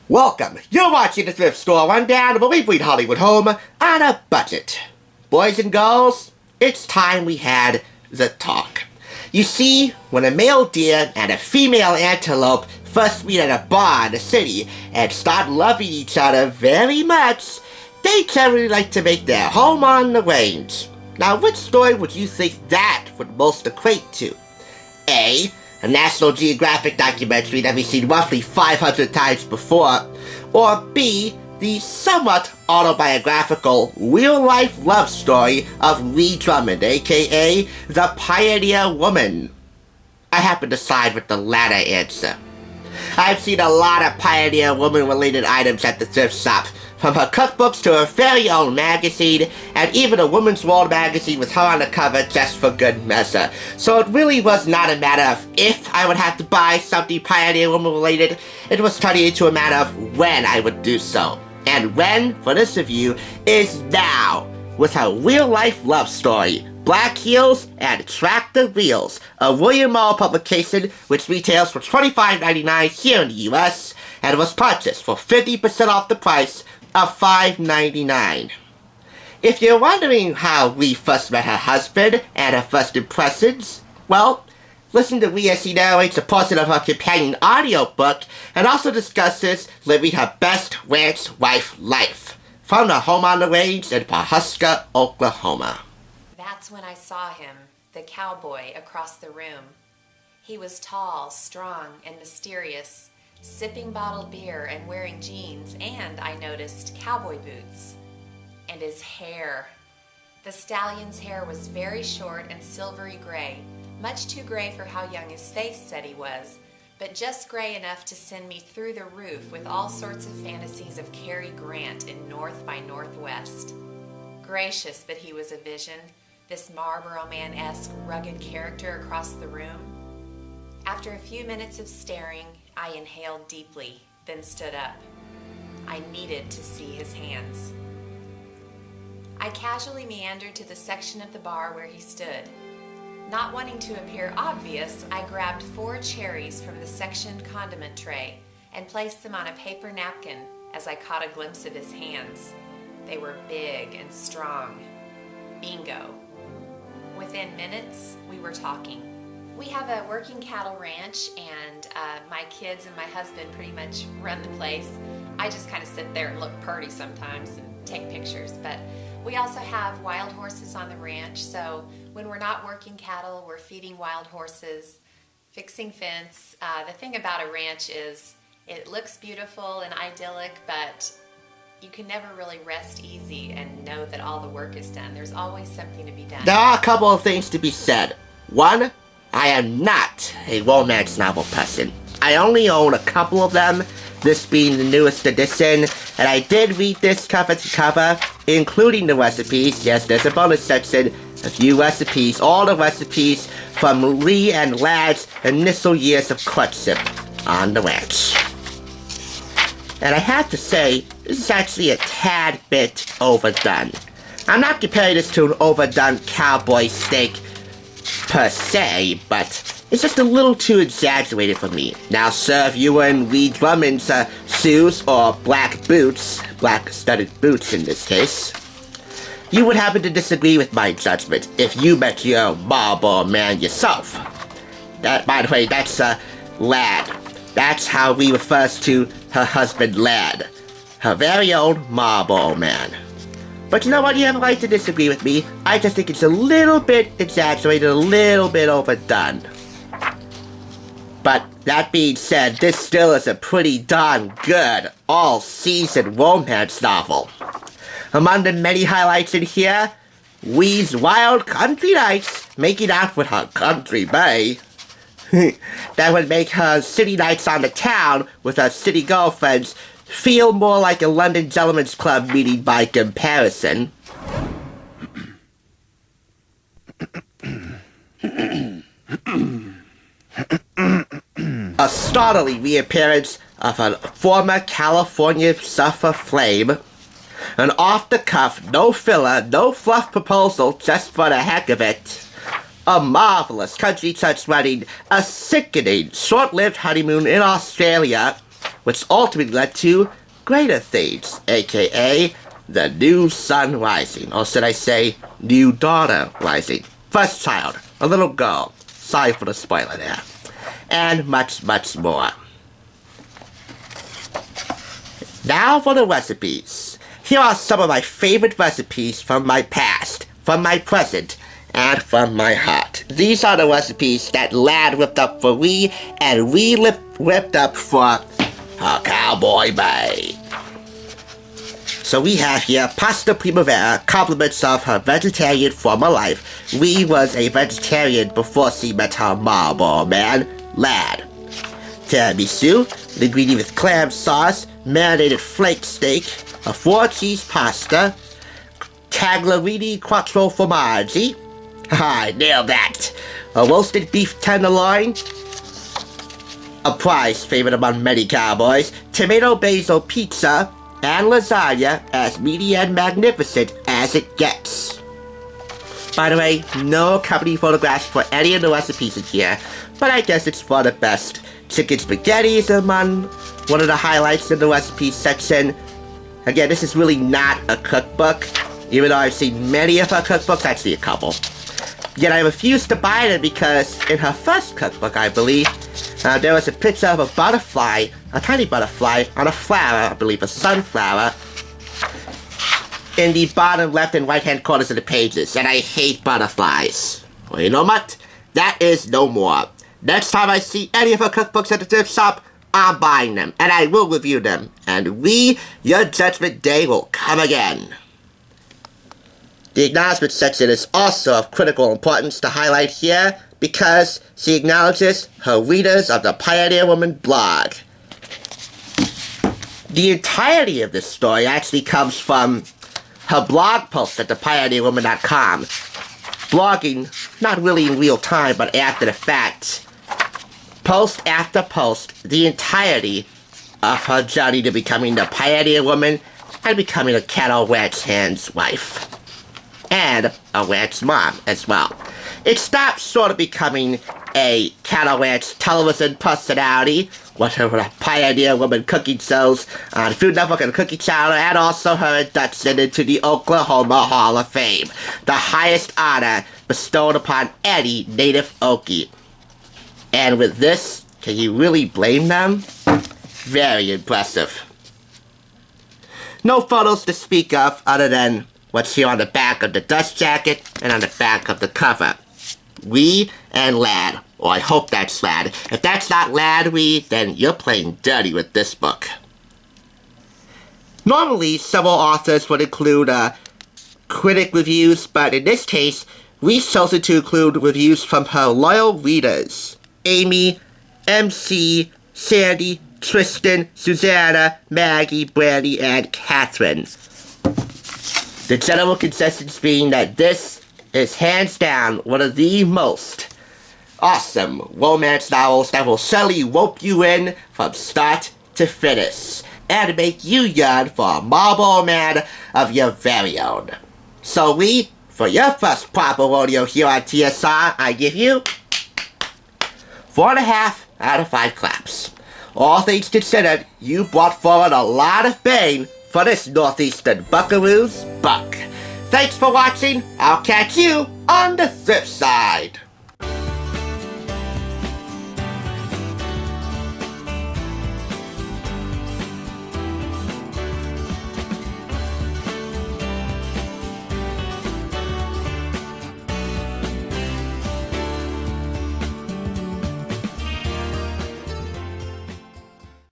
Welcome. You're watching the Thrift Store Rundown, where we bring Hollywood home on a budget. Boys and girls, it's time we had the talk. You see, when a male deer and a female antelope first meet at a bar in the city and start loving each other very much, they generally like to make their home on the range. Now, which story would you think that would most equate to? A National Geographic documentary that we've seen roughly 500 times before, or B, the somewhat autobiographical, real-life love story of Ree Drummond, aka the Pioneer Woman? I happen to side with the latter answer. I've seen a lot of Pioneer Woman-related items at the thrift shop, from her cookbooks to her very own magazine, and even a Woman's World magazine with her on the cover just for good measure. So it really was not a matter of if I would have to buy something Pioneer Woman related, it was turning into a matter of when I would do so. And when, for this review, is now, with her real-life love story, Black Heels and Tractor Reels, a William Morrow publication which retails for $25.99 here in the US, and was purchased for 50% off the price of $5.99. If you're wondering how Ree first met her husband and her first impressions, well, listen to Ree as she narrates a portion of her companion audiobook and also discusses living her best ranch wife life from her home on the range in Pawhuska, Oklahoma. That's when I saw him, the cowboy, across the room. He was tall, strong, and mysterious, sipping bottled beer and wearing jeans, and I noticed cowboy boots. And his hair. The stallion's hair was very short and silvery gray, much too gray for how young his face said he was, but just gray enough to send me through the roof with all sorts of fantasies of Cary Grant in North by Northwest. Gracious, but he was a vision, this Marlboro Man-esque rugged character across the room. After a few minutes of staring, I inhaled deeply, then stood up. I needed to see his hands. I casually meandered to the section of the bar where he stood. Not wanting to appear obvious, I grabbed 4 cherries from the sectioned condiment tray and placed them on a paper napkin as I caught a glimpse of his hands. They were big and strong. Bingo. Within minutes, we were talking. We have a working cattle ranch, and my kids and my husband pretty much run the place. I just kind of sit there and look pretty sometimes and take pictures, but we also have wild horses on the ranch, so when we're not working cattle, we're feeding wild horses, fixing fence. The thing about a ranch is it looks beautiful and idyllic, but you can never really rest easy and know that all the work is done. There's always something to be done. There are a couple of things to be said. One, I am not a romance novel person. I only own a couple of them, this being the newest edition, and I did read this cover to cover, including the recipes. Yes, there's a bonus section, a few recipes, all the recipes from Ree and Lad's initial years of courtship on the ranch. And I have to say, this is actually a tad bit overdone. I'm not comparing this to an overdone cowboy steak per se, but it's just a little too exaggerated for me. Now, sir, if you were in Ree Drummond's shoes, or black boots, black studded boots in this case, you would happen to disagree with my judgment if you met your Marlboro Man yourself. That, by the way, that's Lad. That's how Ree refers to her husband, Lad. Her very own Marlboro Man. But you know what? You have a right to disagree with me. I just think it's a little bit exaggerated, a little bit overdone. But that being said, this still is a pretty darn good, all-season romance novel. Among the many highlights in here, Ree's wild country nights making out with her country bae. That would make her city nights on the town with her city girlfriends feel more like a London gentleman's club meeting by comparison. A startling reappearance of a former California surfer flame. An off-the-cuff, no filler, no fluff proposal just for the heck of it. A marvelous country church wedding, a sickening, short-lived honeymoon in Australia, which ultimately led to greater things, aka the new sun rising, or should I say, new daughter rising. First child, a little girl. Sorry for the spoiler there. And much, much more. Now for the recipes. Here are some of my favorite recipes from my past, from my present, and from my heart. These are the recipes that Lad whipped up for Ree, and Ree whipped up for her cowboy bae. So we have here pasta primavera, compliments of her vegetarian former life. Ree was a vegetarian before she met her Marlboro Man, Lad. Tiramisu, the ingredient with clam sauce, marinated flake steak, a 4-cheese pasta, tagliarini quattro formaggi. I nailed that. A roasted beef tenderloin, a prize favorite among many cowboys, tomato basil pizza, and lasagna, as meaty and magnificent as it gets. By the way, no company photographs for any of the recipes in here, but I guess it's for the best. Chicken spaghetti is among one of the highlights in the recipes section. Again, this is really not a cookbook, even though I've seen many of her cookbooks, actually a couple. Yet I refused to buy them because in her first cookbook, I believe, there was a picture of a butterfly, a tiny butterfly, on a flower, I believe a sunflower, in the bottom left and right hand corners of the pages, and I hate butterflies. Well, you know what? That is no more. Next time I see any of her cookbooks at the thrift shop, I'm buying them, and I will review them. And your judgment day will come again. The acknowledgement section is also of critical importance to highlight here because she acknowledges her readers of the Pioneer Woman blog. The entirety of this story actually comes from her blog post at thepioneerwoman.com. Blogging, not really in real time, but after the fact. Post after post, the entirety of her journey to becoming the Pioneer Woman and becoming a cattle ranch hand's wife. And a ranch mom as well. It stopped short of becoming a cattle ranch television personality, with her Pioneer Woman cooking shows on Food Network and Cookie Channel, and also her induction into the Oklahoma Hall of Fame, the highest honor bestowed upon any native Okie. And with this, can you really blame them? Very impressive. No photos to speak of other than what's here on the back of the dust jacket and on the back of the cover. Ree and Lad. Or I hope that's Lad. If that's not Lad, Ree, then you're playing dirty with this book. Normally, several authors would include critic reviews, but in this case, Ree chosen to include reviews from her loyal readers. Amy, MC, Sandy, Tristan, Susanna, Maggie, Brandy, and Catherine. The general consensus being that this is hands down one of the most awesome romance novels that will certainly rope you in from start to finish and make you yearn for a Marlboro Man of your very own. So Ree, for your first proper rodeo here on TSR, I give you 4.5 out of 5 claps. All things considered, you brought forward a lot of pain for this Northeastern Buckaroo's buck. Thanks for watching. I'll catch you on the thrift side.